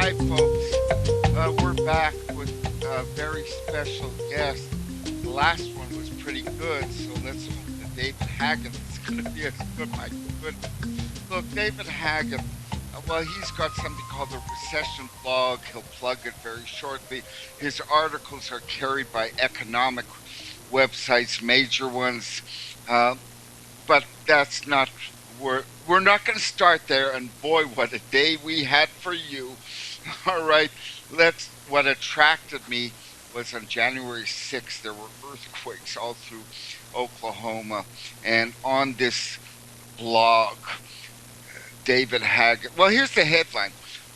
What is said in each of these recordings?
right, folks. We're back with a very special guest. The last one was pretty good, so let's hope that David Haggith is going to be as good. My goodness. Look, David Haggith, well, he's got something called the Recession Blog. He'll plug it very shortly. His articles are carried by economic websites, major ones. But that's not, we're not going to start there. And boy, what a day we had for you. All right, what attracted me was on January 6th, there were earthquakes all through Oklahoma. And on this blog, David Haggith, well, here's the headline: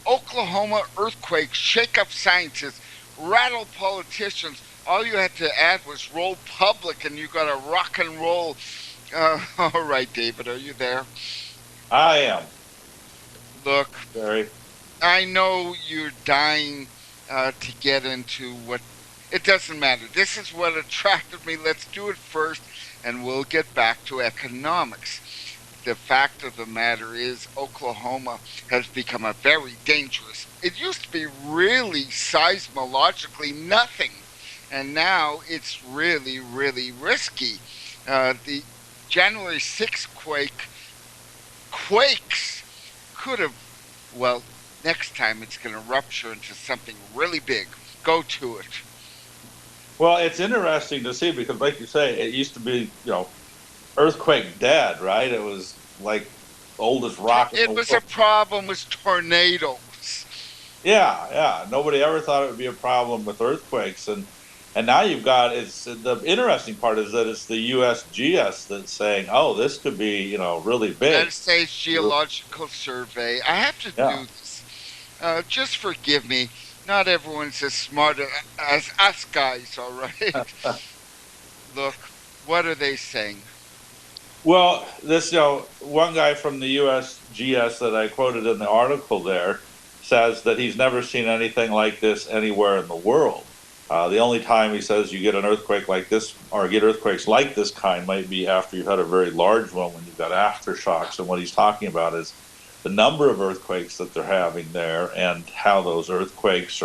Oklahoma earthquake shake up scientists, rattle politicians. All you had to add was roll public, and you got a rock and roll. All right, David, are you there? I am. Look, Barry, I know you're dying to get into what. It doesn't matter. This is what attracted me. Let's do it first, and we'll get back to economics. The fact of the matter is, Oklahoma has become a very dangerous. It used to be really seismologically nothing, and now it's really, really risky. The January 6th quakes could have, well, next time it's going to rupture into something really big. Go to it. well, it's interesting to see because, like you say, it used to be, earthquake dead, right? It was like oldest rock. It was a problem with tornadoes. Yeah. Nobody ever thought it would be a problem with earthquakes, and now you've got the interesting part is that it's the USGS that's saying, oh, this could be really big. United States Geological Survey. I have to do this. Just forgive me. Not everyone's as smart as us guys, all right? Look, what are they saying? Well, this one guy from the USGS that I quoted in the article there says that he's never seen anything like this anywhere in the world. The only time he says you get an earthquake like this, or get earthquakes like this kind, might be after you've had a very large one when you've got aftershocks. And what he's talking about is the number of earthquakes that they're having there and how those earthquakes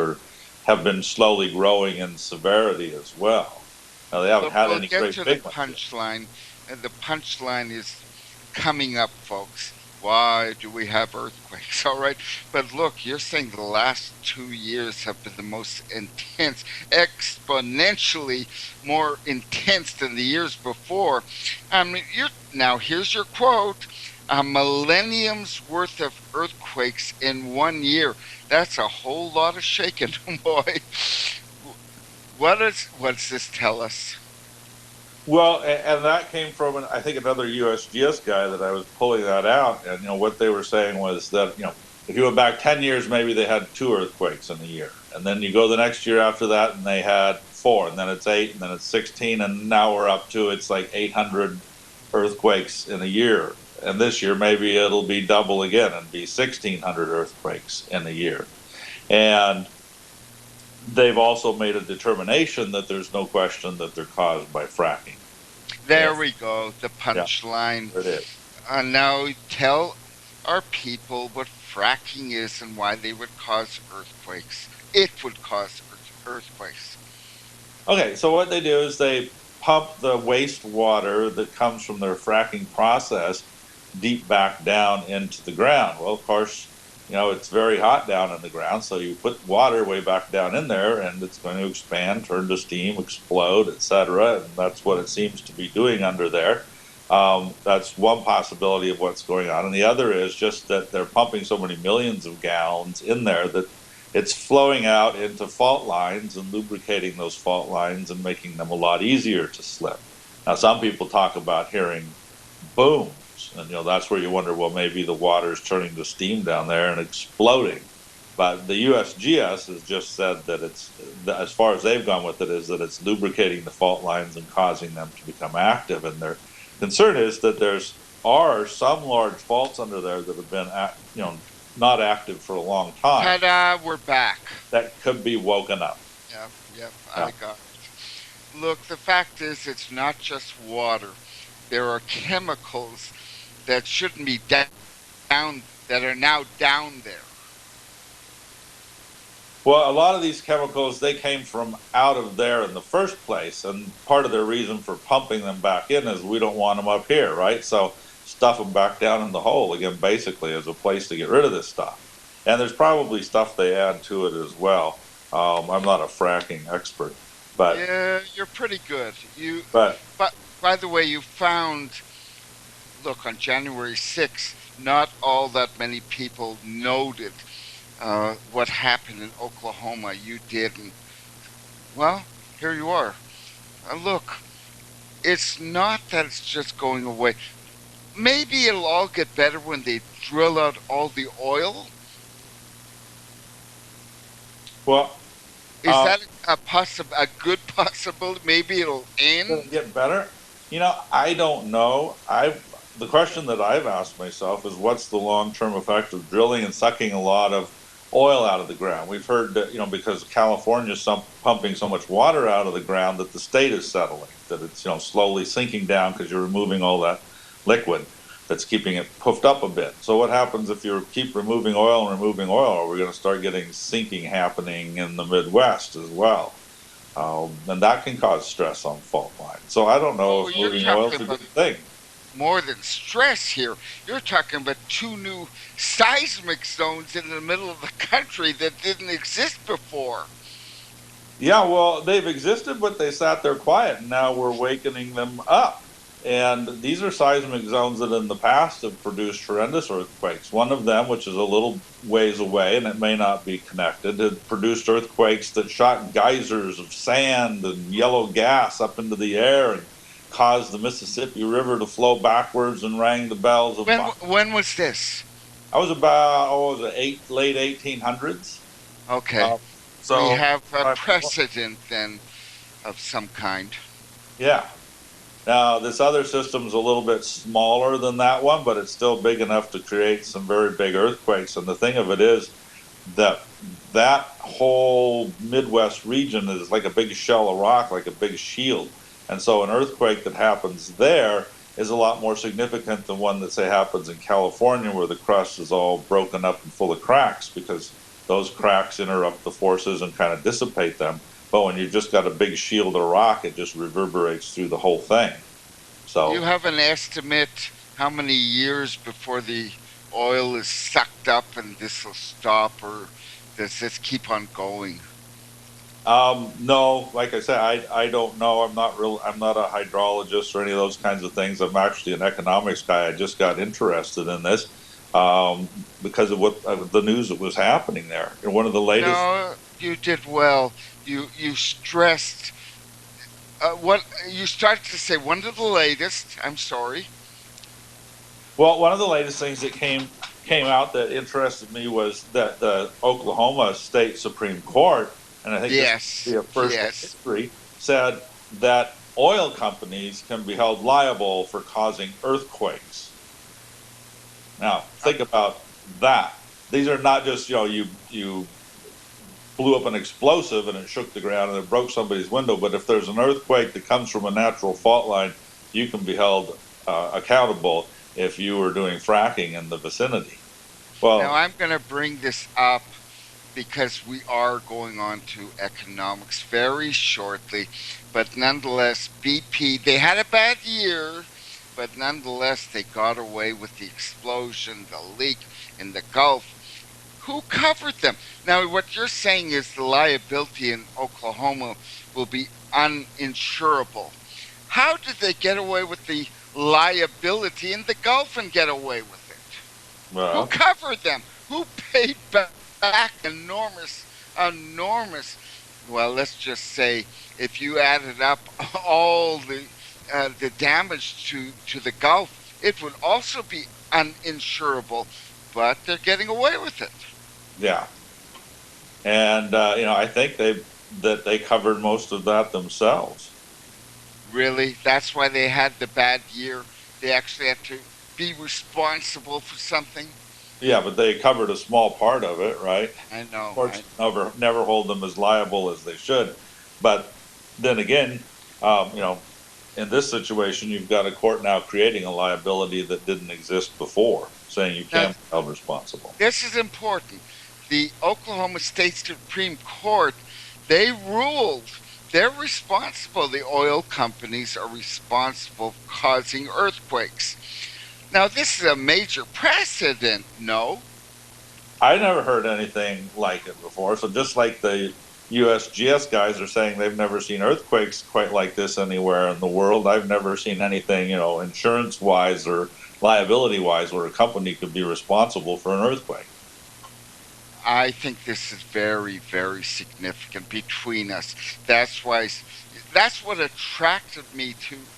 have been slowly growing in severity as well. Now, they haven't had any great big ones. Punchline, and the punchline is coming up, folks. Why do we have earthquakes? All right. But look, you're saying the last 2 years have been the most intense, exponentially more intense than the years before. I mean, now here's your quote: a millennium's worth of earthquakes in 1 year. That's a whole lot of shaking, boy. What does this tell us? Well, and that came from, I think, another USGS guy that I was pulling that out. And, what they were saying was that, if you went back 10 years, maybe they had 2 earthquakes in a year. And then you go the next year after that, and they had 4. And then it's 8, and then it's 16. And now we're up to, it's like 800 earthquakes in a year. And this year, maybe it'll be double again and be 1,600 earthquakes in a year. And they've also made a determination that there's no question that they're caused by fracking. There we go, the punchline. Yeah, it is. Now tell our people what fracking is and why they would cause earthquakes. It would cause earthquakes. Okay, so what they do is they pump the wastewater that comes from their fracking process deep back down into the ground. Well, of course, it's very hot down in the ground, so you put water way back down in there, and it's going to expand, turn to steam, explode, etc., and that's what it seems to be doing under there. That's one possibility of what's going on, and the other is just that they're pumping so many millions of gallons in there that it's flowing out into fault lines and lubricating those fault lines and making them a lot easier to slip. Now, some people talk about hearing booms. And, that's where you wonder, well, maybe the water's turning to steam down there and exploding. But the USGS has just said that it's, as far as they've gone with it, is that it's lubricating the fault lines and causing them to become active. And their concern is that are some large faults under there that have been, not active for a long time. Ta-da, we're back. That could be woken up. Yep, I got it. Look, the fact is, it's not just water. There are chemicals that shouldn't be down, that are now down there. Well, a lot of these chemicals, they came from out of there in the first place. And part of their reason for pumping them back in is we don't want them up here, right? So stuff them back down in the hole again, basically, as a place to get rid of this stuff. And there's probably stuff they add to it as well. I'm not a fracking expert, but Yeah, you're pretty good. but But by the way, you found, look, on January 6th, not all that many people noted what happened in Oklahoma. You didn't. Well, here you are. Look, it's not that it's just going away. Maybe it'll all get better when they drill out all the oil. well, Is that a good possibility? Maybe it'll Will end. it get better? I don't know. The question that I've asked myself is what's the long-term effect of drilling and sucking a lot of oil out of the ground? We've heard that, because California's pumping so much water out of the ground that the state is settling, that it's, slowly sinking down because you're removing all that liquid that's keeping it puffed up a bit. So what happens if you keep removing oil and removing oil? Are we going to start getting sinking happening in the Midwest as well? And that can cause stress on fault lines. So I don't know Oh, if you're moving oil talking is a good about thing. more than stress here. You're talking about two new seismic zones in the middle of the country that didn't exist before. Yeah, well, they've existed, but they sat there quiet, and now we're wakening them up. And these are seismic zones that in the past have produced horrendous earthquakes. One of them, which is a little ways away, and it may not be connected, had produced earthquakes that shot geysers of sand and yellow gas up into the air and caused the Mississippi River to flow backwards and rang the bells of. When was this? I was about, was it late 1800s? Okay, Uh, we so, have a uh, precedent then of some kind. yeah. Now, this other system's a little bit smaller than that one, but it's still big enough to create some very big earthquakes. And the thing of it is that that whole Midwest region is like a big shell of rock, like a big shield. And so an earthquake that happens there is a lot more significant than one that, say, happens in California, where the crust is all broken up and full of cracks, because those cracks interrupt the forces and kind of dissipate them. But when you've just got a big shield of rock, it just reverberates through the whole thing. Do you So, have an estimate how many years before the oil is sucked up and this will stop, or does this keep on going? no, like I said, I don't know. I'm not a hydrologist or any of those kinds of things. I'm actually an economics guy. I just got interested in this because of what the news that was happening there. And one of the latest No, you did well. You stressed what you started to say. One of the latest. I'm sorry. Well, one of the latest things that came out that interested me was that the Oklahoma State Supreme Court, and I think this will Yes, be a first in yes. history, said that oil companies can be held liable for causing earthquakes. Now, Uh, think about that. These are not just, you blew up an explosive and it shook the ground and it broke somebody's window, but if there's an earthquake that comes from a natural fault line, you can be held accountable if you were doing fracking in the vicinity. Now Well, I'm going to bring this up because we are going on to economics very shortly, but nonetheless, BP, they had a bad year, but nonetheless, they got away with the explosion, the leak in the Gulf. Who covered them? Now, what you're saying is the liability in Oklahoma will be uninsurable. How did they get away with the liability in the Gulf and get away with it? Who well, covered them? Who paid back enormous? Well, let's just say if you added up all the damage to the Gulf, it would also be uninsurable. But they're getting away with it. yeah, and I think they covered most of that themselves. Really, that's why they had the bad year. They actually had to be responsible for something. Yeah, but they covered a small part of it, right? I Of know. course, never hold them as liable as they should. But then again, you know, in this situation, you've got a court now creating a liability that didn't exist before, saying you Now, can't be held responsible. this is important. the Oklahoma State Supreme Court, they ruled they're responsible. The oil companies are responsible for causing earthquakes. Now, this is a major precedent, no? I never heard anything like it before. So just like the USGS guys are saying they've never seen earthquakes quite like this anywhere in the world, I've never seen anything, insurance wise or liability wise, where a company could be responsible for an earthquake. I think this is very, very significant between us. That's why, that's what attracted me to.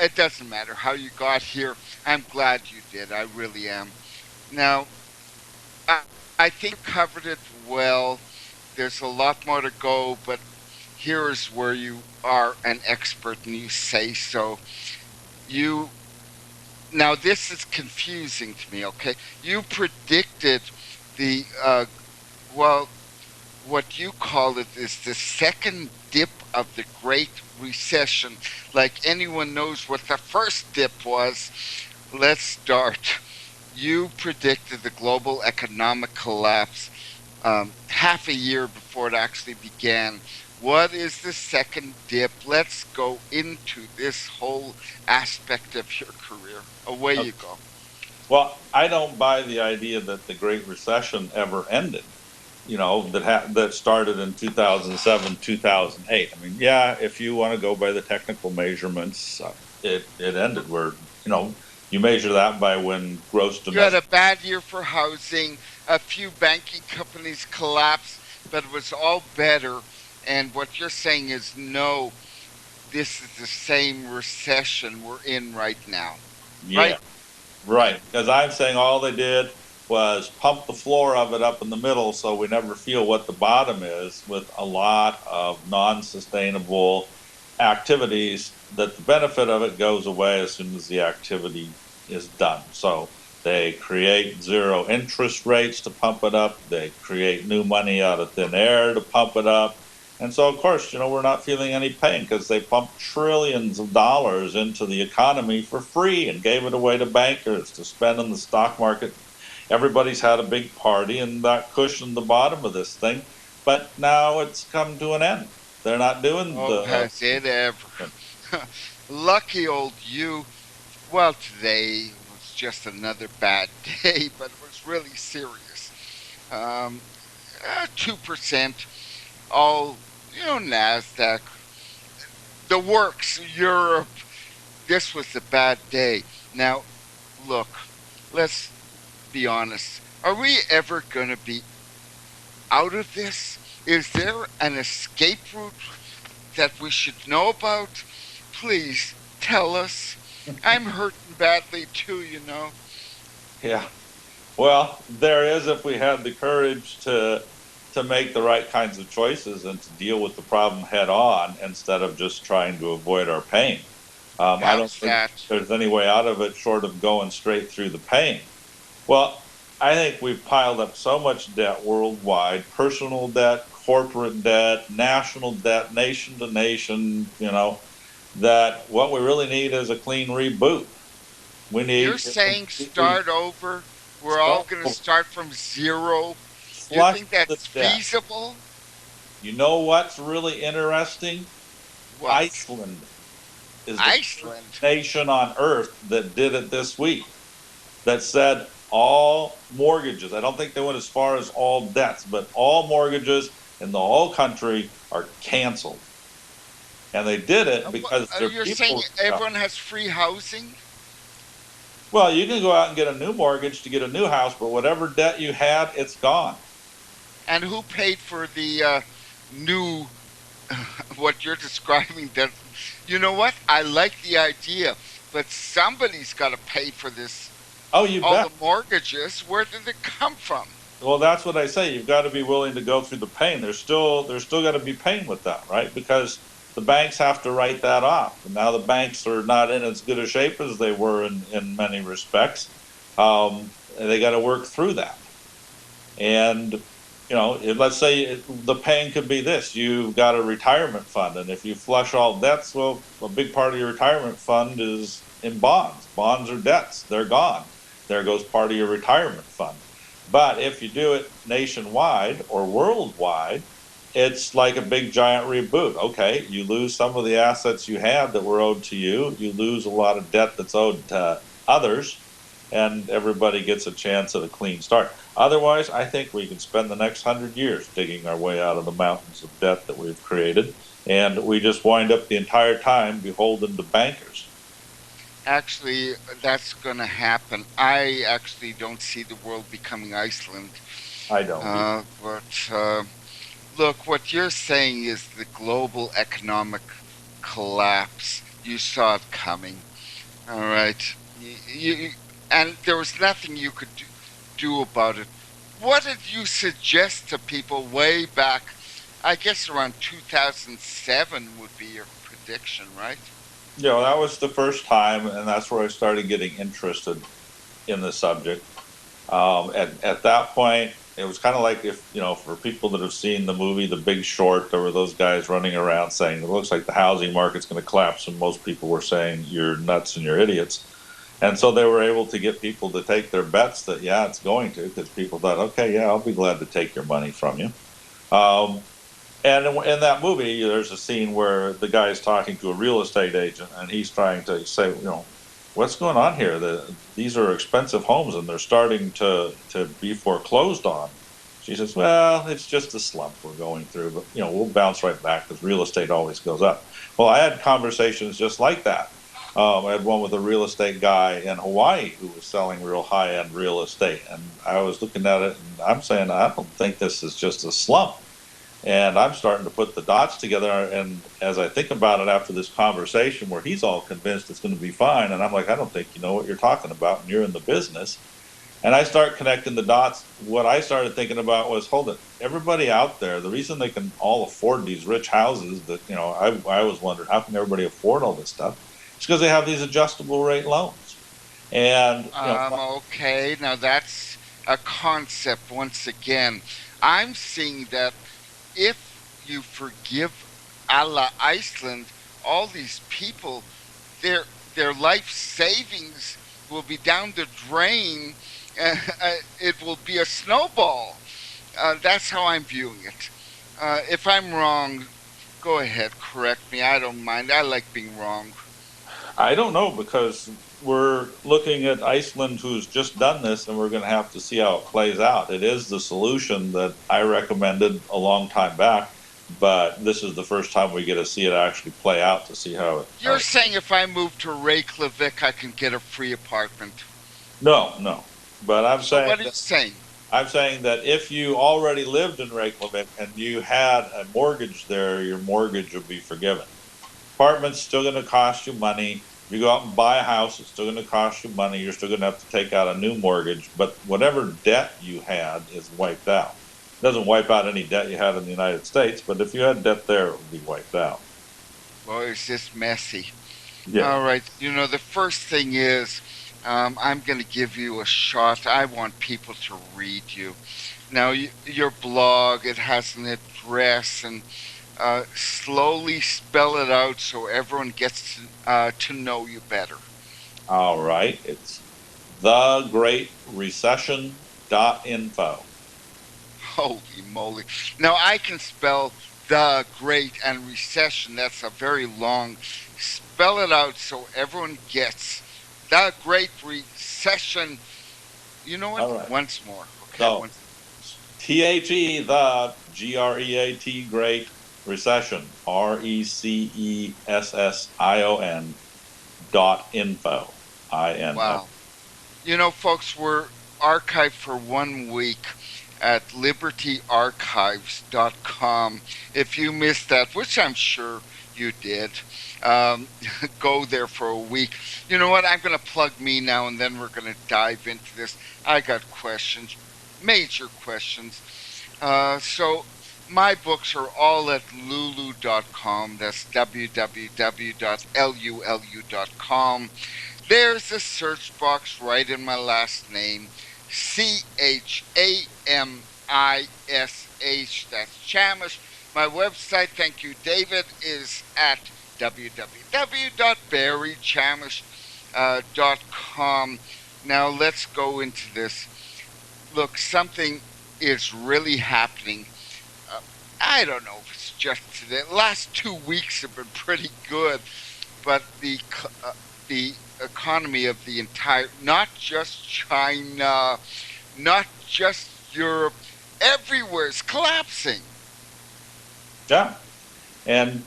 It doesn't matter how you got here. I'm glad you did. I really am. Now, I, I think you covered it well. There's a lot more to go, but here is where you are an expert and you say so. You Now this is confusing to me. Okay, you predicted the well, what you call it is the second dip of the Great Recession. Like anyone knows what the first dip was. Let's start. You predicted the global economic collapse half a year before it actually began. What is the second dip? Let's go into this whole aspect of your career. Away you go. Well, I don't buy the idea that the Great Recession ever ended. That started in 2007, 2008. I mean, yeah, if you want to go by the technical measurements, it ended where, you measure that by when gross You had a domestic. bad year for housing. A few banking companies collapsed, but it was all better. And what you're saying is no, this is the same recession we're in right now. Yeah, Right? right. Because I'm saying all they did was pump the floor of it up in the middle so we never feel what the bottom is, with a lot of non sustainable activities that the benefit of it goes away as soon as the activity is done. So they create zero interest rates to pump it up, they create new money out of thin air to pump it up. And so, of course, we're not feeling any pain because they pumped trillions of dollars into the economy for free and gave it away to bankers to spend in the stock market. Everybody's had a big party, and that cushioned the bottom of this thing. But now it's come to an end. They're not doing Oh, the. has it ever? Lucky old you. Well, today was just another bad day, but it was really serious. 2%, all, NASDAQ, the works, Europe. This was a bad day. Now, look, let's be honest. Are we ever going to be out of this? Is there an escape route that we should know about? Please tell us. I'm hurting badly too. Yeah. Well, there is, if we had the courage to make the right kinds of choices and to deal with the problem head on instead of just trying to avoid our pain. I don't How's think that? there's any way out of it short of going straight through the pain. Well, I think we've piled up so much debt worldwide, personal debt, corporate debt, national debt, nation to nation, that what we really need is a clean reboot. We You're need to saying completely start over? We're all start going to over, start from zero? You flush think the that's debt. feasible? You know what's really interesting? What? Iceland is the first Iceland? nation on earth that did it this week, that said all mortgages, I don't think they went as far as all debts, but all mortgages in the whole country are canceled. And they did it because their You're saying people. everyone has free housing? Well, you can go out and get a new mortgage to get a new house, but whatever debt you had, it's gone. And who paid for the new, what you're describing? That, you know what? I like the idea, but somebody's got to pay for this. Oh, you All bet. the mortgages, where did it come from? Well, that's what I say. You've got to be willing to go through the pain. There's still got to be pain with that, right? Because the banks have to write that off, and now the banks are not in as good a shape as they were in many respects. They got to work through that, and let's say the pain could be this: you've got a retirement fund, and if you flush all debts, well, a big part of your retirement fund is in bonds. Bonds are debts; they're gone. There goes part of your retirement fund. But if you do it nationwide or worldwide, it's like a big giant reboot. Okay, you lose some of the assets you had that were owed to you. You lose a lot of debt that's owed to others, and everybody gets a chance at a clean start. Otherwise, I think we can spend the next 100 years digging our way out of the mountains of debt that we've created, and we just wind up the entire time beholden to bankers. Actually, that's going to happen. I actually don't see the world becoming Iceland. I don't either. But look, what you're saying is the global economic collapse. You saw it coming. All right. And there was nothing you could do about it. What did you suggest to people way back? I guess around 2007 would be your prediction, right? That was the first time, and that's where I started getting interested in the subject. At that point, it was kind of like if, for people that have seen the movie The Big Short, there were those guys running around saying, it looks like the housing market's going to collapse, and most people were saying, you're nuts and you're idiots. And so they were able to get people to take their bets that, yeah, it's going to, because people thought, okay, yeah, I'll be glad to take your money from you. And in that movie, there's a scene where the guy is talking to a real estate agent, and he's trying to say, what's going on here? These are expensive homes, and they're starting to be foreclosed on. She says, well, it's just a slump we're going through, but, we'll bounce right back because real estate always goes up. Well, I had conversations just like that. I had one with a real estate guy in Hawaii who was selling real high-end real estate, and I was looking at it, and I'm saying, I don't think this is just a slump. And I'm starting to put the dots together, and as I think about it after this conversation where he's all convinced it's going to be fine, and I'm like, I don't think you know what you're talking about, and you're in the business. And I start connecting the dots. What I started thinking about was, hold it, everybody out there, the reason they can all afford these rich houses that, I always wondered, how can everybody afford all this stuff? It's because they have these adjustable rate loans. And, Okay, now that's a concept once again. I'm seeing that if you forgive a la Iceland, all these people, their life savings will be down the drain. It will be a snowball. That's how I'm viewing it. If I'm wrong, go ahead, correct me. I don't mind. I like being wrong. I don't know, because we're looking at Iceland, who's just done this, and we're going to have to see how it plays out. It is the solution that I recommended a long time back, but this is the first time we get to see it actually play out, to see how it. You're saying if I move to Reykjavik, I can get a free apartment? No. But I'm saying. What are you saying? I'm saying that if you already lived in Reykjavik and you had a mortgage there, your mortgage would be forgiven. Apartment's still going to cost you money. If you go out and buy a house, it's still going to cost you money. You're still going to have to take out a new mortgage, but whatever debt you had is wiped out. It doesn't wipe out any debt you had in the United States, but if you had debt there, it would be wiped out. Boy, is this messy. Yeah. All right. The first thing is, I'm going to give you a shot. I want people to read you. Now, your blog, it has an address, and slowly spell it out so everyone gets to know you better. All right. It's thegreatrecession.info. Holy moly. Now, I can spell the great and recession. That's a very long. Spell it out so everyone gets the great recession. You know what? All right. Once more. Okay. So, THE, the GREAT, great recession, RECESSION.info. Wow. Folks, we're archived for 1 week at libertyarchives.com. If you missed that, which I'm sure you did, go there for a week. You know what? I'm going to plug me now, and then we're going to dive into this. I got questions, major questions. So my books are all at lulu.com. That's www.lulu.com. There's a search box right in my last name, CHAMISH. That's Chamish. My website, thank you, David, is at www.barrychamish.com. Now let's go into this. look, something is really happening. Uh, I don't know if it's just today. The last 2 weeks have been pretty good, but the economy of the entire, not just China, not just Europe, everywhere is collapsing. Yeah. And,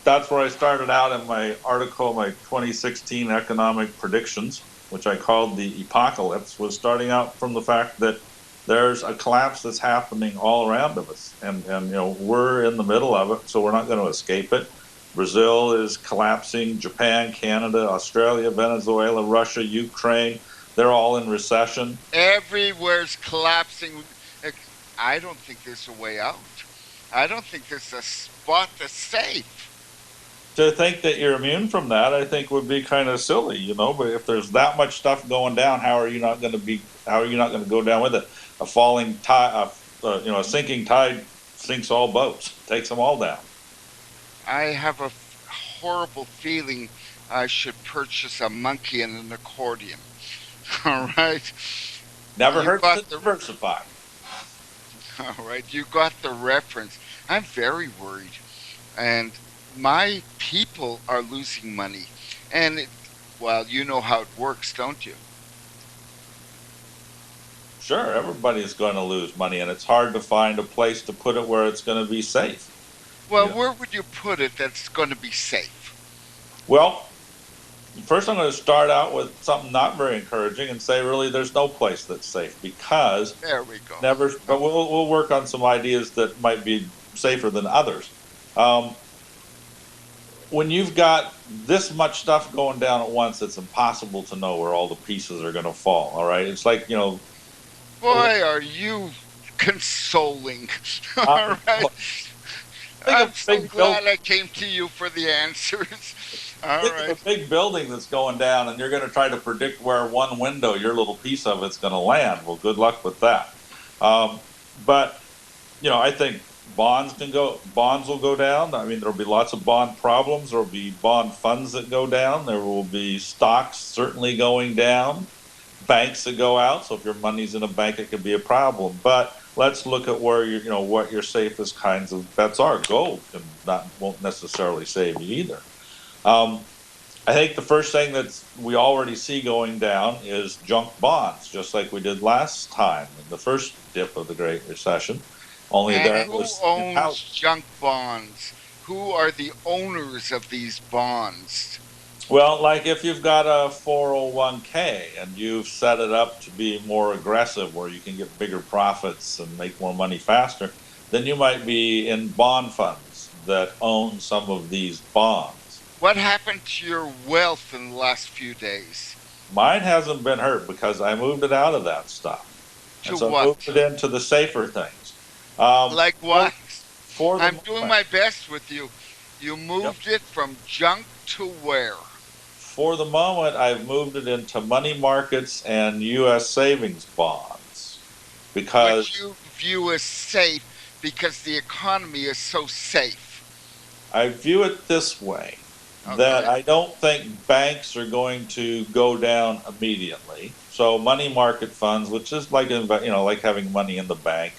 that's where I started out in my article, my 2016 economic predictions, which I called the apocalypse, was starting out from the fact that there's a collapse that's happening all around of us. And we're in the middle of it, so we're not going to escape it. Brazil is collapsing, Japan, Canada, Australia, Venezuela, Russia, Ukraine, they're all in recession. Everywhere's collapsing. I don't think there's a way out. I don't think there's a spot that's safe. To think that you're immune from that, I think would be kind of silly, But if there's that much stuff going down, how are you not going to go down with it? A falling tide, a sinking tide sinks all boats, takes them all down. I have a horrible feeling I should purchase a monkey and an accordion. All right. Never hurts to diversify. All right, you got the reference. I'm very worried, and my people are losing money. And well, you know how it works, don't you? Sure, everybody's going to lose money, and it's hard to find a place to put it where it's going to be safe. Well, where would you put it that's going to be safe? Well, first I'm going to start out with something not very encouraging and say really there's no place that's safe, because there we go. But we'll work on some ideas that might be safer than others. When you've got this much stuff going down at once, it's impossible to know where all the pieces are going to fall. All right, it's like Boy, are you consoling! All right. I'm so glad I came to you for the answers. All right. Think of a big building that's going down, and you're going to try to predict where one window, your little piece of it's going to land. Well, good luck with that. But I think bonds will go down. I mean, there'll be lots of bond problems. There'll be bond funds that go down. There will be stocks certainly going down. Banks that go out. So if your money's in a bank, it could be a problem. But let's look at where what your safest kinds of bets are. Gold won't necessarily save you either. I think the first thing that we already see going down is junk bonds, just like we did last time in the first dip of the Great Recession. Only who owns junk bonds? Who are the owners of these bonds? Well, like if you've got a 401k and you've set it up to be more aggressive, where you can get bigger profits and make more money faster, then you might be in bond funds that own some of these bonds. What happened to your wealth in the last few days? Mine hasn't been hurt because I moved it out of that stuff. To what? I moved it into the safer things. Like what? I'm doing my best with you. You moved it from junk to where? For the moment, I've moved it into money markets and U.S. savings bonds, because which you view as safe because the economy is so safe. I view it this way, that I don't think banks are going to go down immediately. So money market funds, which is like having money in the bank,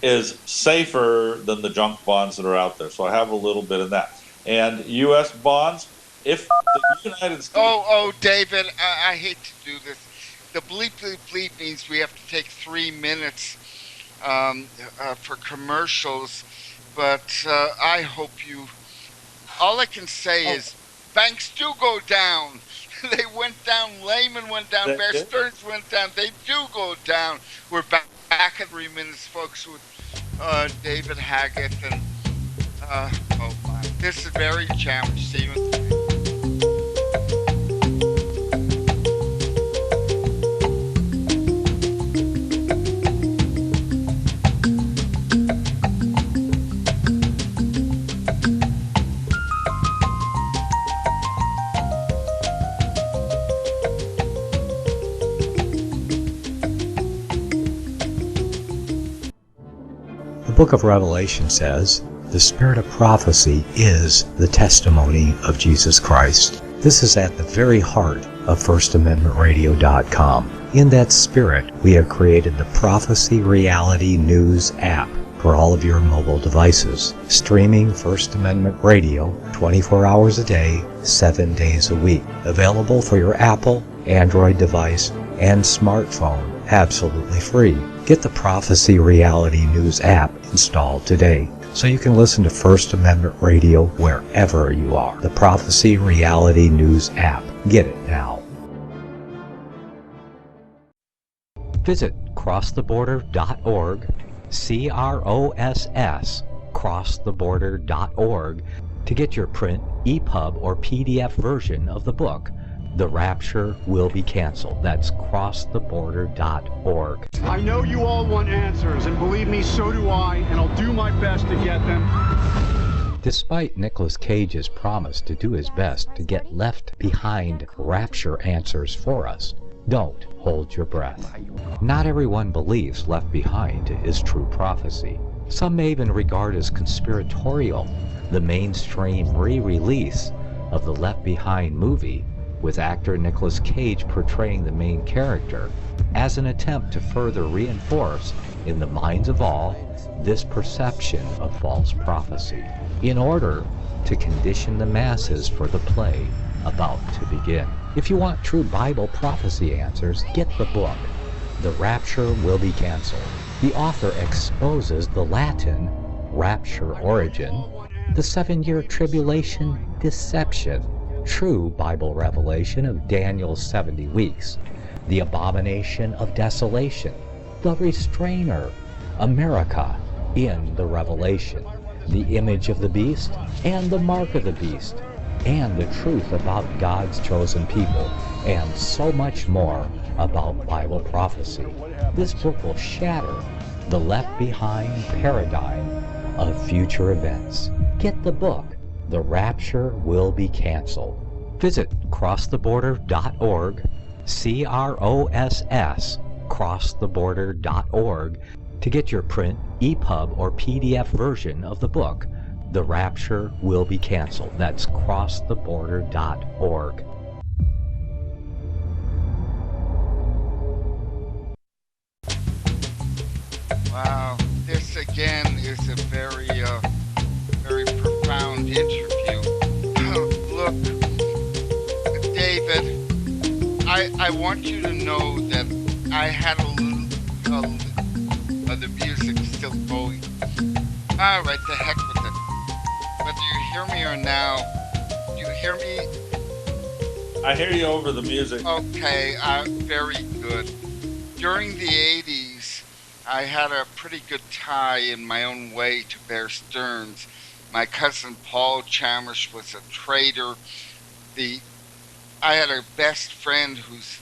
is safer than the junk bonds that are out there. So I have a little bit of that. And U.S. bonds, if the United States... Oh, David, I hate to do this. The bleep, bleep, bleep means we have to take 3 minutes for commercials. But I hope you... All I can say is banks do go down. They went down. Lehman went down. Bear Stearns went down. They do go down. We're back in 3 minutes, folks, with David Haggith. And, oh my. This is very Chamish. See you in 3 minutes. The book of Revelation says, the spirit of prophecy is the testimony of Jesus Christ. This is at the very heart of FirstAmendmentRadio.com. In that spirit, we have created the Prophecy Reality News app for all of your mobile devices, streaming First Amendment Radio 24 hours a day, 7 days a week. Available for your Apple, Android device, and smartphone, absolutely free. Get the Prophecy Reality News app installed today, so you can listen to First Amendment Radio wherever you are. The Prophecy Reality News app. Get it now. Visit crosstheborder.org, CROSS, crosstheborder.org, to get your print, EPUB, or PDF version of the book, The Rapture Will Be Canceled. That's crosstheborder.org. I know you all want answers, and believe me, so do I, and I'll do my best to get them. Despite Nicolas Cage's promise to do his best to get left behind rapture answers for us, don't hold your breath. Not everyone believes Left Behind is true prophecy. Some may even regard as conspiratorial the mainstream re-release of the Left Behind movie, with actor Nicolas Cage portraying the main character, as an attempt to further reinforce in the minds of all this perception of false prophecy, in order to condition the masses for the play about to begin. If you want true Bible prophecy answers, get the book, The Rapture Will Be Canceled. The author exposes the Latin rapture origin, the 7-year tribulation deception, true Bible revelation of Daniel's 70 weeks, the abomination of desolation, the restrainer, America in the Revelation, the image of the beast and the mark of the beast, and the truth about God's chosen people, and so much more about Bible prophecy. This book will shatter the Left Behind paradigm of future events. Get the book, The Rapture Will Be Canceled. Visit crosstheborder.org, CROSS, crosstheborder.org, to get your print, EPUB, or PDF version of the book, The Rapture Will Be Canceled. That's crosstheborder.org. Wow, this again is a very profound interview. Look, David, I want you to know that I had a little of the music still going. All right, the heck with it. Whether you hear me or now, do you hear me? I hear you over the music. Okay, very good. During the 80s, I had a pretty good tie in my own way to Bear Stearns. My cousin Paul Chamish was a trader. I had a best friend whose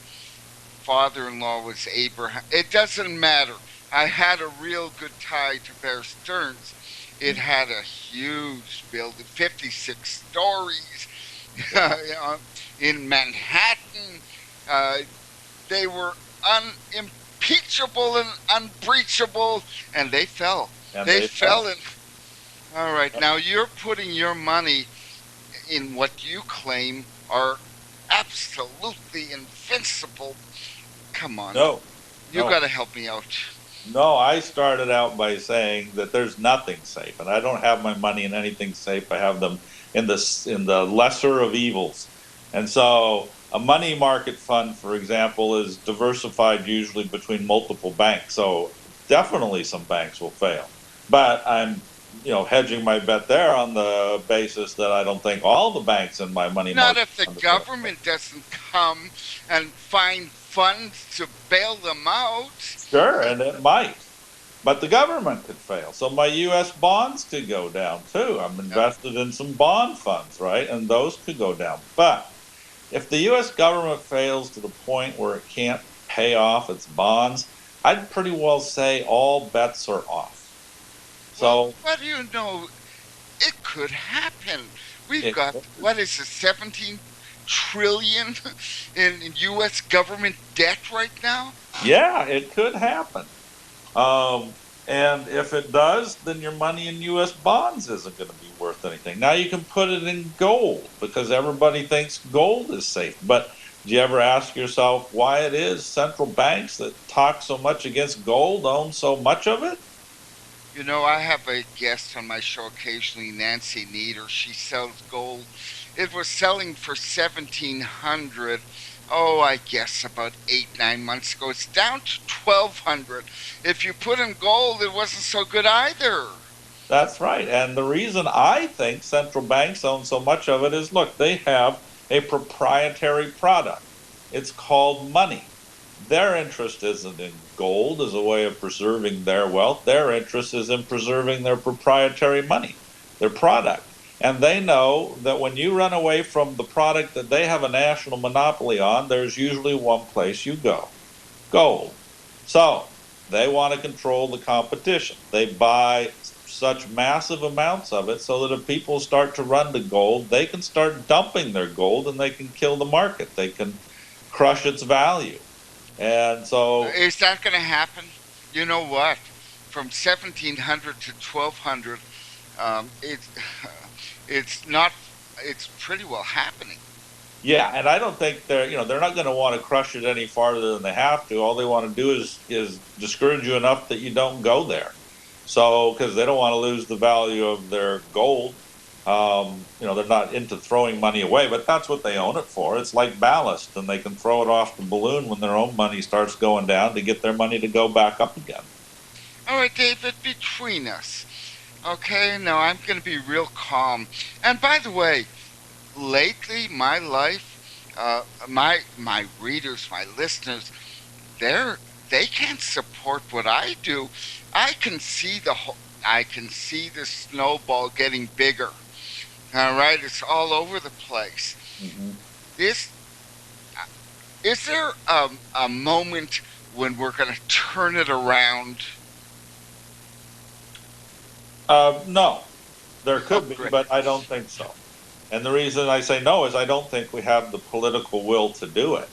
father-in-law was Abraham. It doesn't matter. I had a real good tie to Bear Stearns. It had a huge building, 56 stories, in Manhattan. They were unimpeachable and unbreachable, and they fell. They fell. All right, now you're putting your money in what you claim are absolutely invincible. Come on. No. You got to help me out. No, I started out by saying that there's nothing safe, and I don't have my money in anything safe. I have them in the lesser of evils. And so a money market fund, for example, is diversified usually between multiple banks. So definitely some banks will fail. But I'm hedging my bet there on the basis that I don't think all the banks in my money market. Not if the government doesn't come and find funds to bail them out. Sure, and it might. But the government could fail. So my U.S. bonds could go down, too. I'm invested in some bond funds, right? And those could go down. But if the U.S. government fails to the point where it can't pay off its bonds, I'd pretty well say all bets are off. So, well, what do you know? It could happen. We've got, what is it, 17 trillion in U.S. government debt right now? Yeah, it could happen. And if it does, then your money in U.S. bonds isn't going to be worth anything. Now you can put it in gold because everybody thinks gold is safe. But do you ever ask yourself why it is central banks that talk so much against gold own so much of it? You know, I have a guest on my show occasionally, Nancy Nieder. She sells gold. It was selling for 1,700. Oh, I guess about 8, 9 months ago. It's down to 1,200. If you put in gold, it wasn't so good either. That's right. And the reason I think central banks own so much of it is, look, they have a proprietary product. It's called money. Their interest isn't in gold as a way of preserving their wealth. Their interest is in preserving their proprietary money, their product. And they know that when you run away from the product that they have a national monopoly on, there's usually one place you go: gold. So they want to control the competition. They buy such massive amounts of it so that if people start to run to gold, they can start dumping their gold and they can kill the market. They can crush its value. And so, Is that going to happen? You know what? From 1,700 to 1,200, it's it's not. It's pretty well happening. yeah, and I don't think they're not going to want to crush it any farther than they have to. All they want to do is discourage you enough that you don't go there. So, because they don't want to lose the value of their gold. They're not into throwing money away, but that's what they own it for. It's like ballast, and they can throw it off the balloon when their own money starts going down to get their money to go back up again. All right, David, between us. Okay, now I'm going to be real calm. And by the way, lately, my life, my readers, my listeners, they can't support what I do. I can see the snowball getting bigger. All right, it's all over the place. Mm-hmm. This is there a moment when we're going to turn it around? No, there could be, Great. but I don't think so. And the reason I say no is I don't think we have the political will to do it.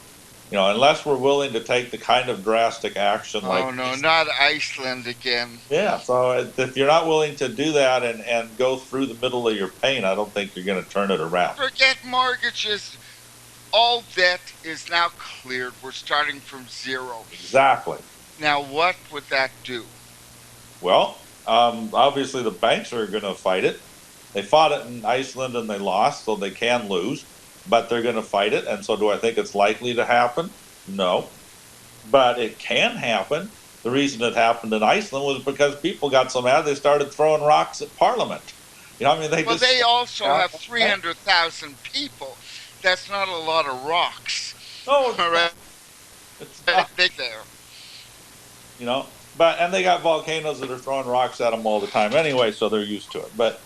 Unless we're willing to take the kind of drastic action like Oh no, not Iceland again. Yeah, so if you're not willing to do that and go through the middle of your pain, I don't think you're going to turn it around. Forget mortgages. All debt is now cleared. We're starting from zero. Exactly. Now, what would that do? Well, obviously the banks are going to fight it. They fought it in Iceland and they lost, so they can lose, but they're going to fight it. And so do I think it's likely to happen? No. But it can happen. The reason it happened in Iceland was because people got so mad they started throwing rocks at Parliament. They also have 300,000 people. That's not a lot of rocks. No, it's not big there. And they got volcanoes that are throwing rocks at them all the time anyway, so they're used to it. But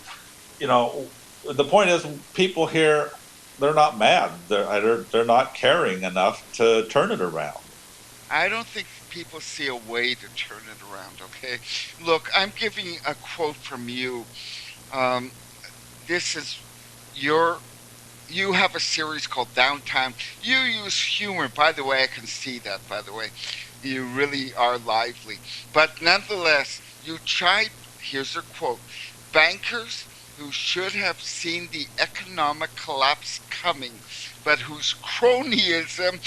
the point is, people here, they're not mad. They're not caring enough to turn it around. I don't think people see a way to turn it around, okay? Look, I'm giving a quote from you. This is you have a series called Downtime. You use humor. By the way, I can see that, by the way. You really are lively. But nonetheless, you tried, here's a quote, bankers who should have seen the economic collapse coming, but whose cronyism,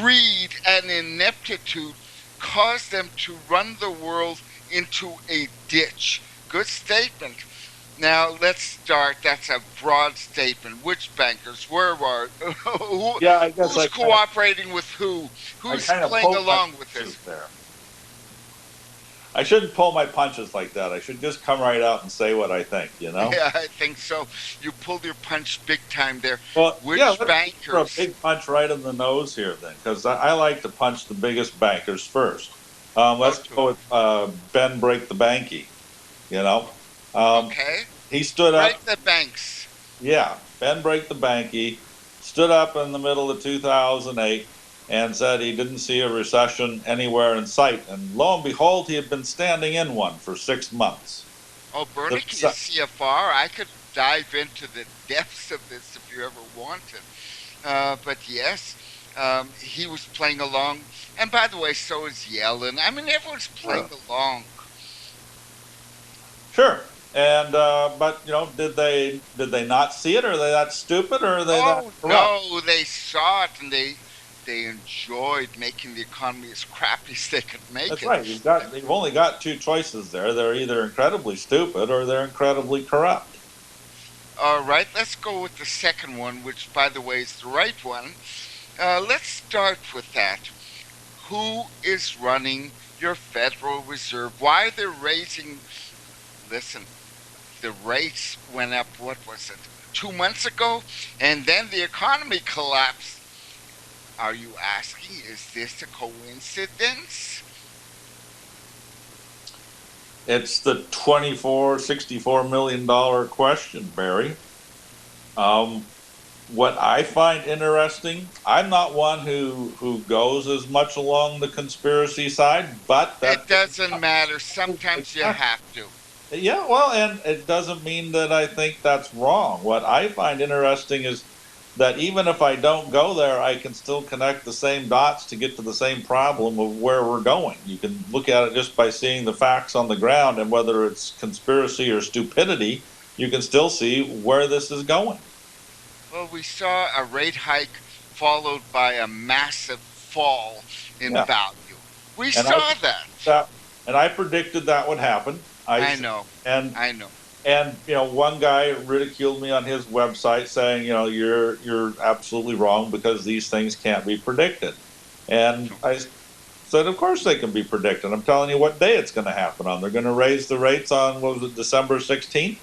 greed, and ineptitude caused them to run the world into a ditch. Good statement. Now, let's start. That's a broad statement. Which bankers? Where are? Who's cooperating with who? Who's playing along with this? There. I shouldn't pull my punches like that. I should just come right out and say what I think, Yeah, I think so. You pulled your punch big time there. Well, Which bankers? Throw a big punch right in the nose here, then, because I like to punch the biggest bankers first. Let's go with Ben Break the Banky, Okay. He stood up. Break the banks. Yeah, Ben Break the Banky stood up in the middle of 2008 and said he didn't see a recession anywhere in sight. And lo and behold, he had been standing in one for 6 months. Oh, Bernie, can you see afar? I could dive into the depths of this if you ever wanted. But yes, he was playing along. And by the way, so is Yellen. I mean, everyone's playing along. Sure. And but did they not see it, or are they that stupid, or are they that Oh corrupt? no, they saw it and they enjoyed making the economy as crappy as they could make That's it. right. You've only got two choices there. They're either incredibly stupid or they're incredibly corrupt. All right, let's go with the second one, which, by the way, is the right one. Let's start with that. Who is running your Federal Reserve? Why they're raising? Listen, the rates went up. What was it? 2 months ago, and then the economy collapsed. Are you asking? Is this a coincidence? It's the $64 million question, Barry. What I find interesting, I'm not one who goes as much along the conspiracy side, but It that doesn't matter. Sometimes you have to. yeah, well, and it doesn't mean that I think that's wrong. What I find interesting is that even if I don't go there, I can still connect the same dots to get to the same problem of where we're going. You can look at it just by seeing the facts on the ground, and whether it's conspiracy or stupidity, you can still see where this is going. Well, we saw a rate hike followed by a massive fall in Yeah. value. We And saw that. And I predicted that would happen. I know. And I know. And one guy ridiculed me on his website, saying, you're absolutely wrong because these things can't be predicted. And I said, of course they can be predicted. I'm telling you what day it's going to happen on. They're going to raise the rates on, what was it, December 16th?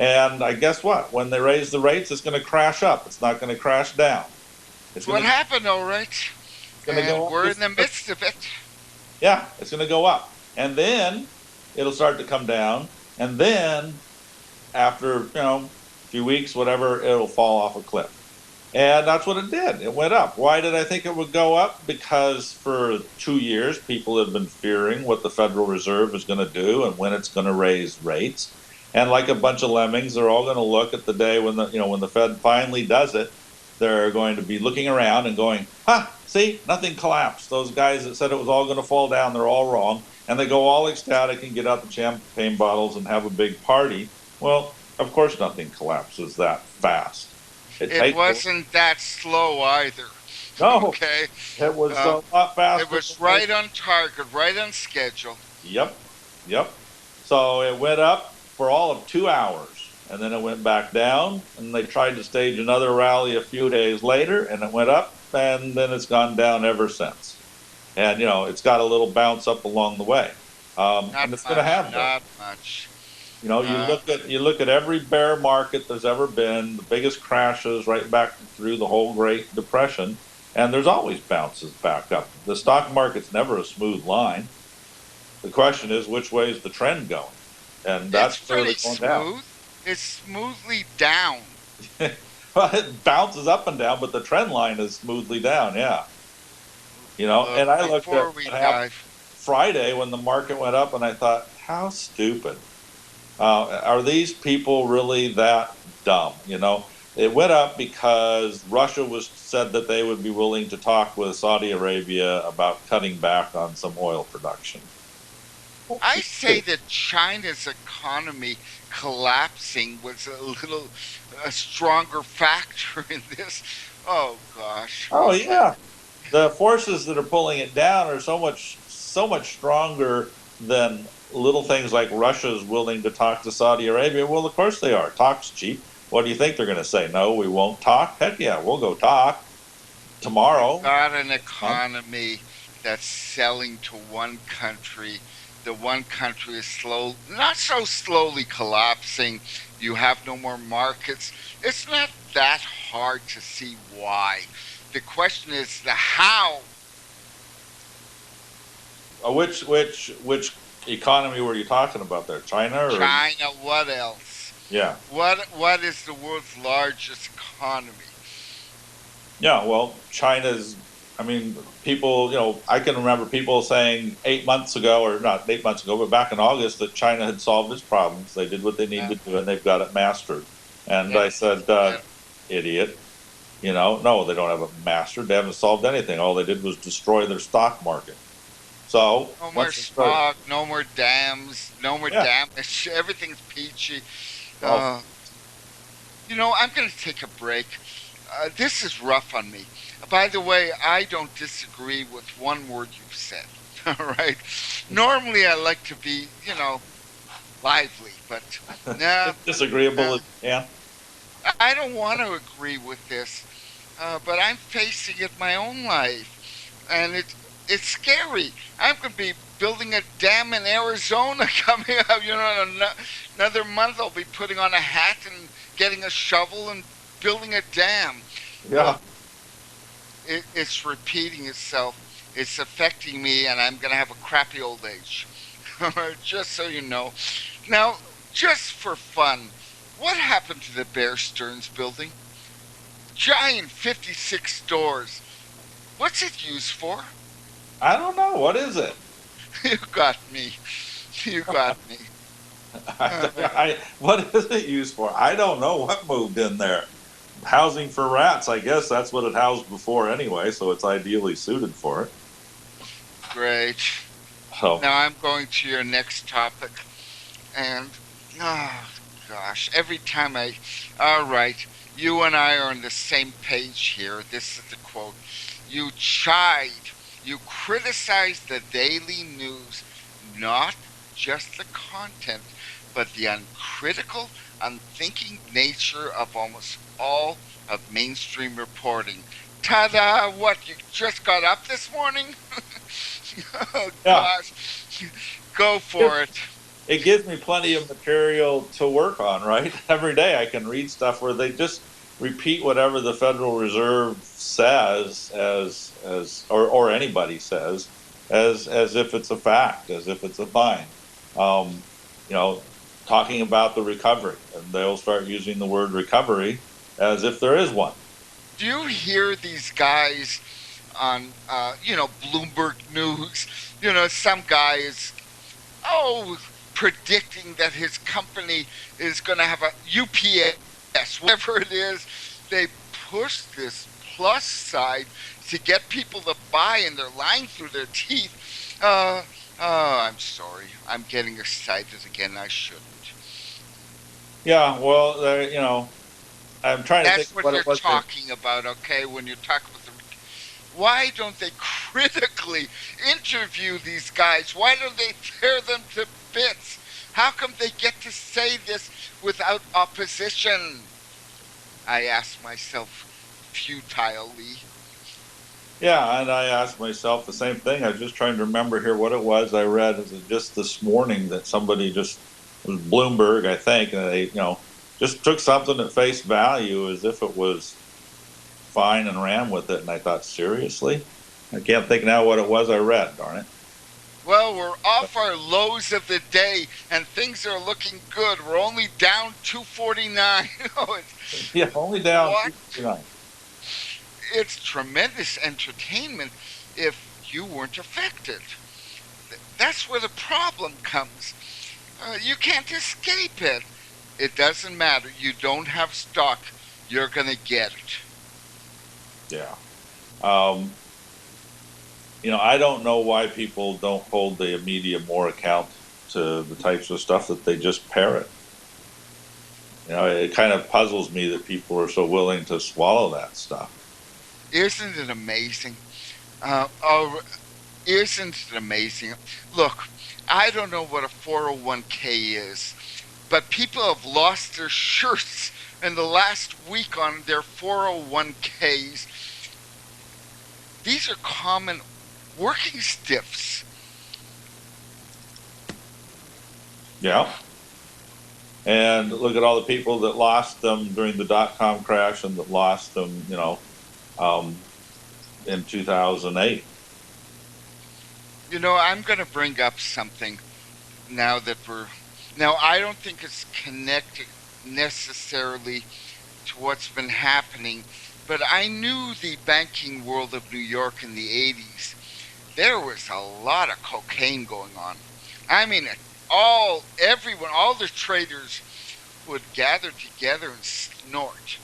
And I guess what? When they raise the rates, it's going to crash up. It's not going to crash down. It's what happened, all right. And we're in the midst of it. Yeah, it's going to go up. And then it'll start to come down. And then after, a few weeks, whatever, it'll fall off a cliff. And that's what it did. It went up. Why did I think it would go up? Because for 2 years, people have been fearing what the Federal Reserve is going to do and when it's going to raise rates. And like a bunch of lemmings, they're all going to look at the day when the Fed finally does it. They're going to be looking around and going, see, nothing collapsed. Those guys that said it was all going to fall down, they're all wrong. And they go all ecstatic and get out the champagne bottles and have a big party. Well, of course nothing collapses that fast. It wasn't that slow either. No, okay. It was a lot faster. It was right on target, right on schedule. Yep. So it went up for all of 2 hours, and then it went back down, and they tried to stage another rally a few days later, and it went up, and then it's gone down ever since. And, it's got a little bounce up along the way. And it's going to have that. Not much. You look at every bear market there's ever been, the biggest crashes right back through the whole Great Depression, and there's always bounces back up. The stock market's never a smooth line. The question is, which way is the trend going? And that's pretty going smooth. down. It's smoothly down. Well, it bounces up and down, but the trend line is smoothly down, yeah. And I looked at what happened Friday when the market went up, and I thought, how stupid. Are these people really that dumb? It went up because Russia said that they would be willing to talk with Saudi Arabia about cutting back on some oil production. I say that China's economy collapsing was a stronger factor in this. Oh gosh. Oh yeah, the forces that are pulling it down are so much stronger than little things like Russia's willing to talk to Saudi Arabia. Well, of course they are. Talk's cheap. What do you think they're going to say? No, we won't talk? Heck yeah, we'll go talk tomorrow. We've got an economy that's selling to one country. The one country is not so slowly collapsing. You have no more markets. It's not that hard to see why. The question is the how. Which economy were you talking about there? China? Or? China, what else? Yeah. What is the world's largest economy? Yeah, well, China's, people, I can remember people saying 8 months ago, or not 8 months ago, but back in August, that China had solved its problems. They did what they needed to do, and they've got it mastered. And I said, idiot. No, they don't have it mastered. They haven't solved anything. All they did was destroy their stock market. So No more once they start, smog, no more dams, no more yeah, damage. Everything's peachy. well, Uh, I'm going to take a break. This is rough on me. By the way, I don't disagree with one word you've said. All right. Normally, I like to be, lively, but nah, disagreeable nah. as you can. I don't want to agree with this. But I'm facing it my own life, and it's scary. I'm going to be building a dam in Arizona coming up. In another month I'll be putting on a hat and getting a shovel and building a dam. Yeah. It's repeating itself. It's affecting me, and I'm going to have a crappy old age. Just so you know. Now, just for fun, what happened to the Bear Stearns building? Giant 56 stores. What's it used for? I don't know. What is it? You got me. You got me. What is it used for? I don't know what moved in there. Housing for rats. I guess that's what it housed before anyway, so it's ideally suited for it. Great. So Now I'm going to your next topic. And, oh, gosh, every time all right, you and I are on the same page here. This is the quote. You criticize the daily news, not just the content, but the uncritical, unthinking nature of almost all of mainstream reporting. Ta-da! What, you just got up this morning? Oh, gosh. Go for it. it gives me plenty of material to work on, right? Every day I can read stuff where they just repeat whatever the Federal Reserve says or anybody says as if it's a fact, as if it's a fine. Talking about the recovery, and they'll start using the word recovery as if there is one. Do you hear these guys on, Bloomberg News? Some guy is, predicting that his company is going to have a UPS, whatever it is. They push this plus side to get people to buy, and they're lying through their teeth. I'm sorry. I'm getting excited again. I shouldn't. Yeah, well, I'm trying to think That's what what it you're was. talking about, okay? When you talk about why don't they critically interview these guys? Why don't they tear them to bits? How come they get to say this without opposition? I ask myself futilely. Yeah, and I asked myself the same thing. I was just trying to remember here what it was I read just this morning that somebody just was Bloomberg, I think, and they just took something at face value as if it was fine and ran with it. And I thought, seriously? I can't think now what it was I read, darn it. Well, we're off our lows of the day, and things are looking good. We're only down 249. Yeah, only down 249. It's tremendous entertainment if you weren't affected. That's where the problem comes. You can't escape it. It doesn't matter. You don't have stock. You're going to get it. Yeah. I don't know why people don't hold the media more account to the types of stuff that they just parrot. It kind of puzzles me that people are so willing to swallow that stuff. Isn't it amazing? Isn't it amazing? Look, I don't know what a 401k is, but people have lost their shirts in the last week on their 401ks. These are common working stiffs. Yeah. And look at all the people that lost them during the dot-com crash and that lost them, in 2008. I'm going to bring up something now that I don't think it's connected necessarily to what's been happening, but I knew the banking world of New York in the 80s. There was a lot of cocaine going on. I mean, all the traders would gather together and snort.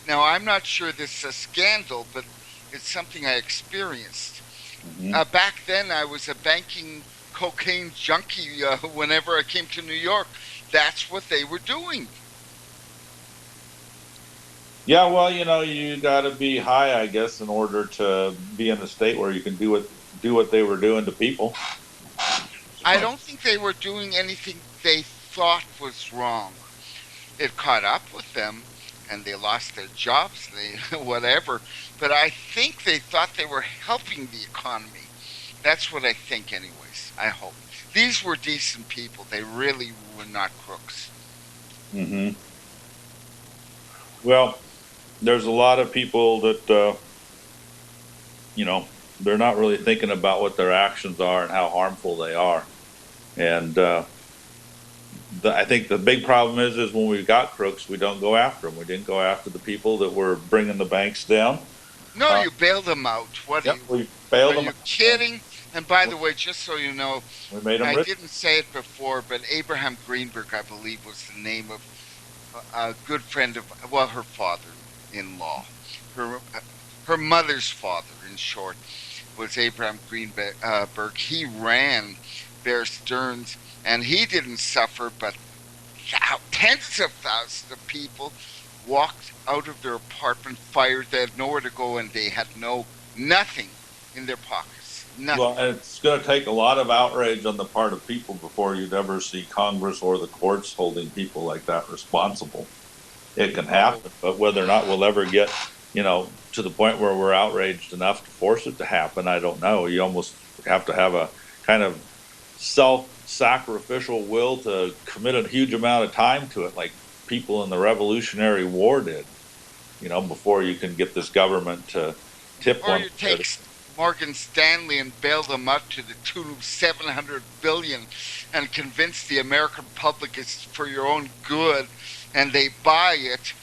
Now, I'm not sure this is a scandal, but it's something I experienced. Back then, I was a banking cocaine junkie whenever I came to New York. That's what they were doing. Yeah, well, you got to be high, I guess, in order to be in a state where you can do what they were doing to people. I don't think they were doing anything they thought was wrong. It caught up with them, and they lost their jobs, they whatever. But I think they thought they were helping the economy. That's what I think, anyways. I hope these were decent people. They really were not crooks. Mm-hmm. Well, there's a lot of people that they're not really thinking about what their actions are and how harmful they are. And I think the big problem is when we got crooks, we don't go after them. We didn't go after the people that were bringing the banks down. No, you bailed them out. What Yep, are you? we bailed them Are you out. kidding? And by the way, just so you know, We made them I rich. didn't say it before, but Abraham Greenberg, I believe, was the name of a good friend of, well, her father-in-law. Her mother's father, in short, was Abraham Greenberg. He ran Bear Stearns, and he didn't suffer, but tens of thousands of people walked out of their apartment fired. They had nowhere to go, and they had nothing in their pockets. Nothing. Well, and it's going to take a lot of outrage on the part of people before you'd ever see Congress or the courts holding people like that responsible. It can happen, but whether or not we'll ever get, to the point where we're outraged enough to force it to happen, I don't know. You almost have to have a kind of self-sacrificial will to commit a huge amount of time to it, like people in the Revolutionary War did, before you can get this government to tip Or one. you take Morgan Stanley and bail them out to the tune of $700 billion and convince the American public it's for your own good, and they buy it.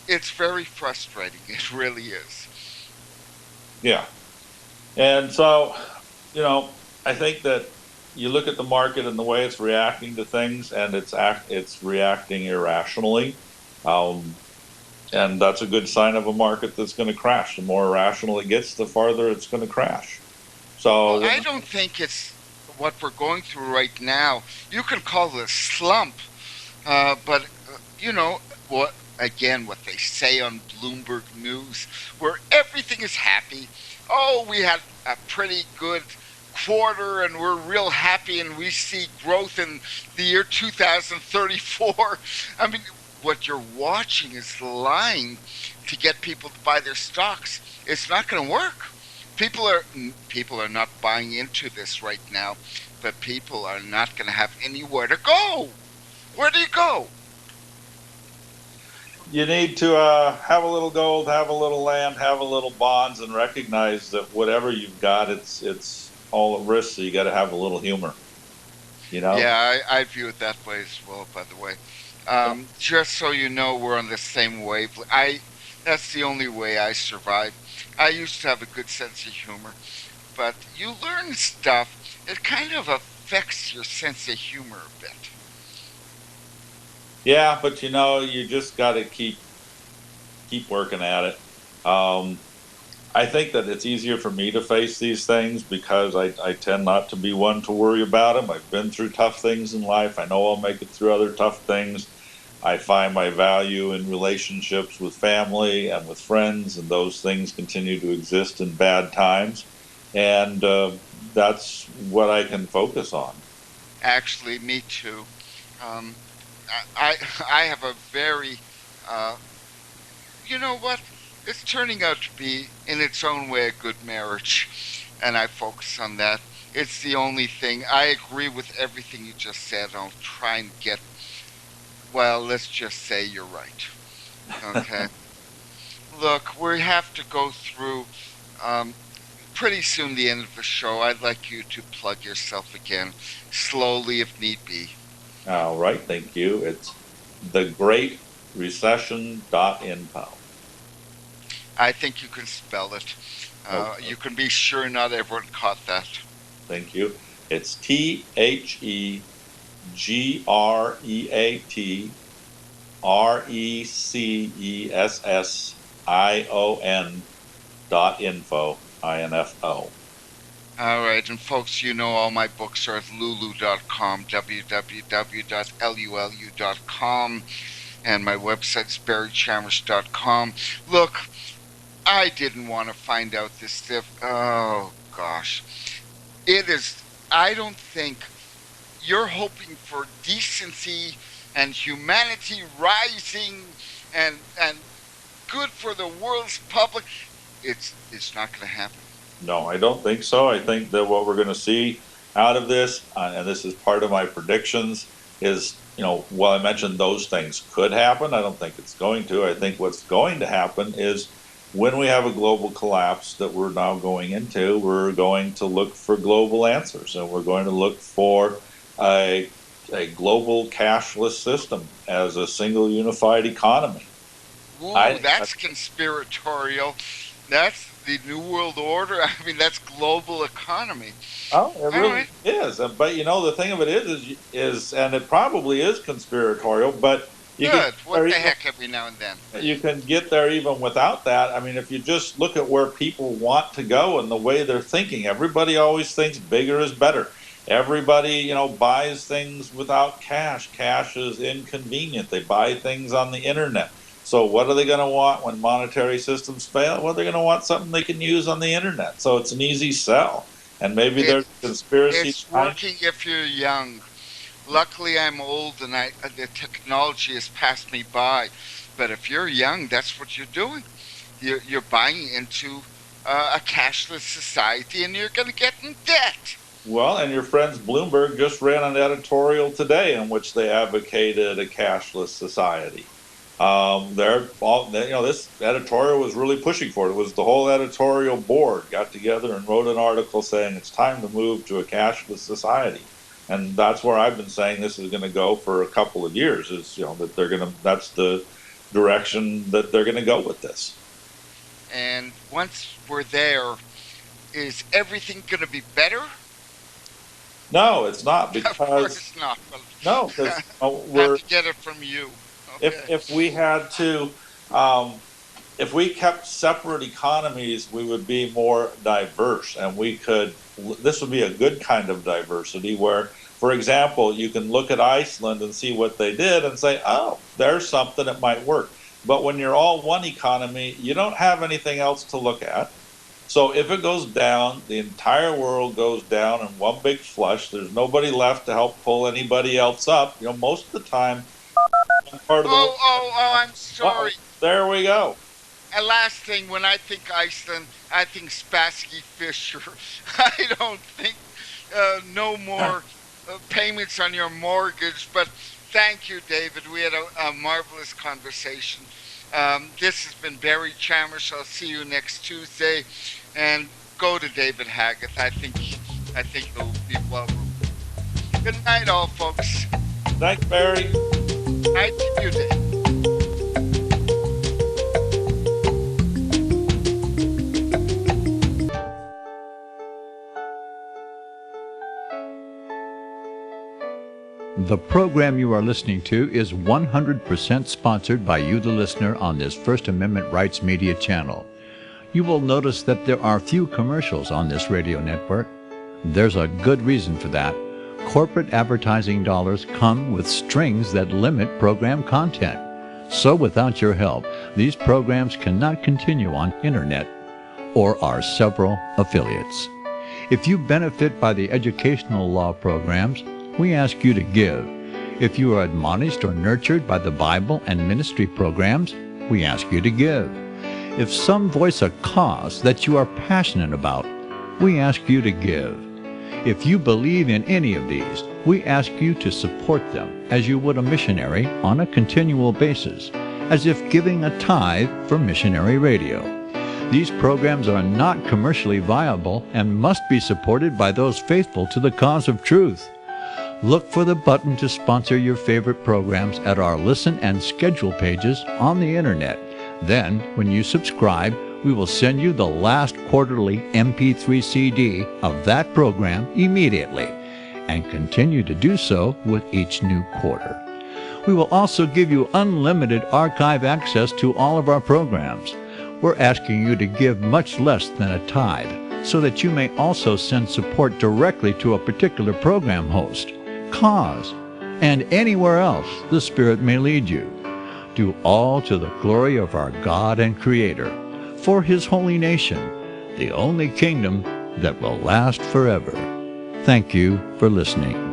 It's very frustrating. It really is. Yeah. And so, I think that you look at the market and the way it's reacting to things, and it's reacting irrationally. And that's a good sign of a market that's going to crash. The more irrational it gets, the farther it's going to crash. So I don't think it's what we're going through right now. You can call it a slump, but what? Again, what they say on Bloomberg News, where everything is happy. Oh, we had a pretty good quarter, and we're real happy, and we see growth in the year 2034. I mean, what you're watching is lying to get people to buy their stocks. It's not going to work. People are not buying into this right now, but people are not going to have anywhere to go. Where do you go? you need to have a little gold, have a little land, have a little bonds, and recognize that whatever you've got, it's all at risk. So you got to have a little humor. Yeah, I view it that way as well. By the way, just so you know, we're on the same wavelength. That's the only way I survive. I used to have a good sense of humor, but you learn stuff. It kind of affects your sense of humor a bit. Yeah, but you just got to keep working at it. I think that it's easier for me to face these things because I tend not to be one to worry about them. I've been through tough things in life. I know I'll make it through other tough things. I find my value in relationships with family and with friends, and those things continue to exist in bad times. And that's what I can focus on. Actually, me too. I have a very, you know what? It's turning out to be, in its own way, a good marriage, and I focus on that. It's the only thing. I agree with everything you just said. I'll try and get, well, let's just say you're right. Okay. Look, we have to go through pretty soon the end of the show. I'd like you to plug yourself again, slowly if need be. All right, thank you. It's thegreatrecession.info. I think you can spell it. Okay. You can be sure not everyone caught that. Thank you. It's THEGREATRECESSION.info, INFO. All right, and folks, you know all my books are at lulu.com, www.lulu.com, and my website's barrychamish.com. Look, I didn't want to find out this stuff. Oh, gosh. It is, I don't think you're hoping for decency and humanity rising and good for the world's public. It's not going to happen. No, I don't think so. I think that what we're going to see out of this, and this is part of my predictions, is, while I mentioned those things could happen, I don't think it's going to. I think what's going to happen is when we have a global collapse that we're now going into, we're going to look for global answers, and we're going to look for a global cashless system as a single unified economy. Ooh, that's conspiratorial. That's the New World Order. I mean, that's global economy. Oh, it really is. But the thing of it is, and it probably is conspiratorial. But what the heck? Every now and then you can get there even without that. I mean, if you just look at where people want to go and the way they're thinking, everybody always thinks bigger is better. Everybody, buys things without cash. Cash is inconvenient. They buy things on the internet. So what are they going to want when monetary systems fail? Well, they're going to want something they can use on the internet. So it's an easy sell. And maybe there's conspiracy. It's working if you're young. Luckily, I'm old and the technology has passed me by. But if you're young, that's what you're doing. You're buying into a cashless society, and you're going to get in debt. Well, and your friends Bloomberg just ran an editorial today in which they advocated a cashless society. This editorial was really pushing for it. It was the whole editorial board got together and wrote an article saying it's time to move to a cashless society, and that's where I've been saying this is going to go for a couple of years. Is that that's the direction that they're going to go with this. And once we're there, is everything going to be better? No, it's not, because of course not. No, because we're have to get it from you. Okay. If we had to, if we kept separate economies, we would be more diverse, and this would be a good kind of diversity where, for example, you can look at Iceland and see what they did and say, oh, there's something that might work. But when you're all one economy, you don't have anything else to look at. So if it goes down, the entire world goes down in one big flush. There's nobody left to help pull anybody else up. Most of the time, part of the I'm sorry. There we go. And last thing, when I think Iceland, I think Spassky Fisher. I don't think no more payments on your mortgage. But thank you, David. We had a marvelous conversation. This has been Barry Chamish. I'll see you next Tuesday. And go to David Haggith. I think he'll be well rewarded. Good night, all folks. Thanks, Barry. Night to you, Dave. The program you are listening to is 100% sponsored by you, the listener, on this First Amendment Rights Media channel. You will notice that there are few commercials on this radio network. There's a good reason for that. Corporate advertising dollars come with strings that limit program content. So without your help, these programs cannot continue on internet or our several affiliates. If you benefit by the educational law programs, we ask you to give. If you are admonished or nurtured by the Bible and ministry programs, we ask you to give. If some voice a cause that you are passionate about, we ask you to give. If you believe in any of these, we ask you to support them as you would a missionary on a continual basis, as if giving a tithe for missionary radio. These programs are not commercially viable and must be supported by those faithful to the cause of truth. Look for the button to sponsor your favorite programs at our listen and schedule pages on the internet. Then, when you subscribe, we will send you the last quarterly MP3 CD of that program immediately, and continue to do so with each new quarter. We will also give you unlimited archive access to all of our programs. We're asking you to give much less than a tithe, so that you may also send support directly to a particular program host, cause, and anywhere else the Spirit may lead you. Do all to the glory of our God and Creator, for His holy nation, the only kingdom that will last forever. Thank you for listening.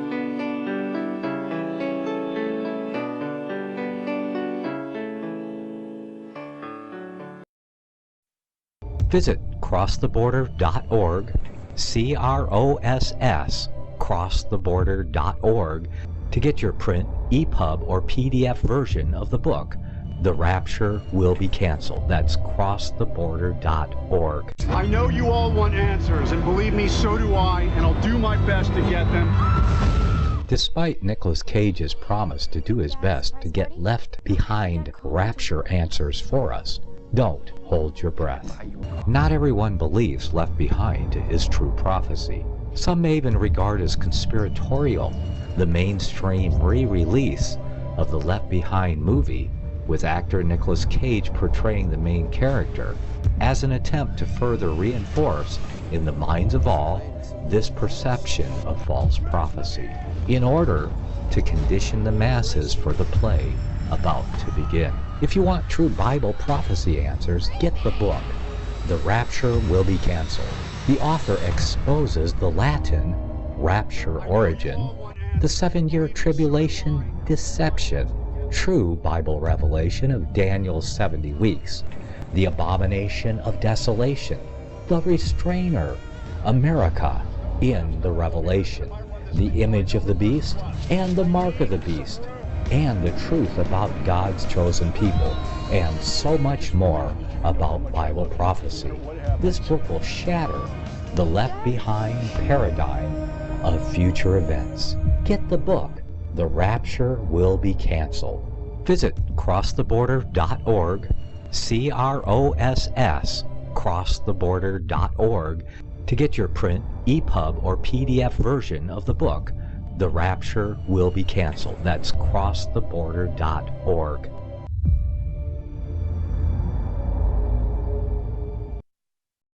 Visit crosstheborder.org, CROSS, crosstheborder.org, to get your print, EPUB, or PDF version of the book, The Rapture Will Be Canceled. That's crosstheborder.org. I know you all want answers, and believe me, so do I, and I'll do my best to get them. Despite Nicolas Cage's promise to do his best to get left behind rapture answers for us, don't hold your breath. Not everyone believes Left Behind is true prophecy. Some may even regard as conspiratorial the mainstream re-release of the Left Behind movie, with actor Nicolas Cage portraying the main character, as an attempt to further reinforce in the minds of all this perception of false prophecy, in order to condition the masses for the play about to begin. If you want true Bible prophecy answers, get the book, The Rapture Will Be Canceled. The author exposes the Latin rapture origin, the 7-year tribulation deception, true Bible revelation of Daniel's 70 weeks, the abomination of desolation, the restrainer, America in the Revelation, the image of the beast and the mark of the beast, and the truth about God's chosen people, and so much more about Bible prophecy. This book will shatter the Left Behind paradigm of future events. Get the book, The Rapture Will Be Canceled. Visit crosstheborder.org, CROSS, crosstheborder.org, to get your print, EPUB, or PDF version of the book, The Rapture Will Be Canceled. That's crosstheborder.org.